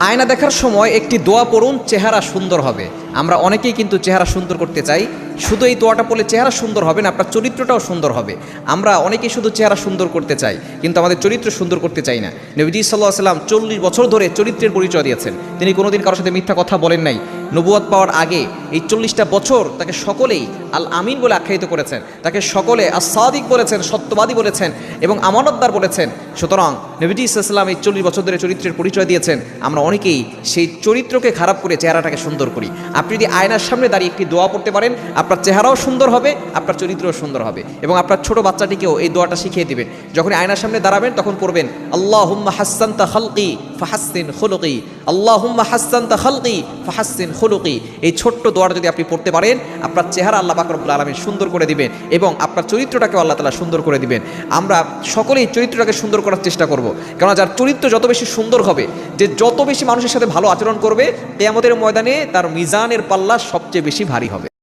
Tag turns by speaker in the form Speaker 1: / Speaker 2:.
Speaker 1: আয়না দেখার সময় একটি দোয়া পড়ুন, চেহারা সুন্দর হবে। আমরা অনেকেই কিন্তু চেহারা সুন্দর করতে চাই। শুধু এই দোয়াটা পড়লে চেহারা সুন্দর হবে না, আপনার চরিত্রটাও সুন্দর হবে। আমরা অনেকেই শুধু চেহারা সুন্দর করতে চাই, কিন্তু আমাদের চরিত্র সুন্দর করতে চাই না। নবীজি সাল্লাল্লাহু আলাইহি ওয়াসাল্লাম 40 বছর ধরে চরিত্রের পরিচয় দিয়েছেন। তিনি কোনোদিন কারোর সাথে মিথ্যা কথা বলেন নাই। নবুয়ত পাওয়ার আগে এই 40টা বছর তাকে সকলেই আল আমিন বলে আখ্যায়িত করেছেন, তাকে সকলে as-সাদিক বলেছেন, সত্যবাদী বলেছেন এবং আমানতদার বলেছেন। সুতরাং নবীজি সাল্লাল্লাহু আলাইহি ওয়াসাল্লাম এই 40 বছর ধরে চরিত্রের পরিচয় দিয়েছেন। আমরা অনেকেই সেই চরিত্রকে খারাপ করে চেহারাটাকে সুন্দর করি। আপনি যদি আয়নার সামনে দাঁড়িয়ে একটি দোয়া পড়তে পারেন, আপনার চেহারাও সুন্দর হবে, আপনার চরিত্রও সুন্দর হবে। এবং আপনার ছোট বাচ্চাটিকেও এই দোয়াটা শিখিয়ে দিবেন। যখন আয়নার সামনে দাঁড়াবেন তখন পড়বেন, আল্লাহুম্মা হাসসানতা খালকি ফাহাসসিন খুলুকি, আল্লাহুম্মা হাসসানতা খালকি ফাহাসসিন খুলুকি। এই ছোট্ট দোয়াটা যদি আপনি পড়তে পারেন, আপনার চেহারা আল্লাহ পাক রব্বুল আলামিন সুন্দর করে দিবেন এবং আপনার চরিত্রটাকেও আল্লাহ তাআলা সুন্দর করে দিবেন। আমরা সকলেই চরিত্রটাকে সুন্দর করার চেষ্টা করব, কেননা যার চরিত্র যত বেশি সুন্দর হবে, যে যত বেশি মানুষের সাথে ভালো আচরণ করবে, কিয়ামতের ময়দানে তার মিজানের পাল্লা সবচেয়ে বেশি ভারী হবে।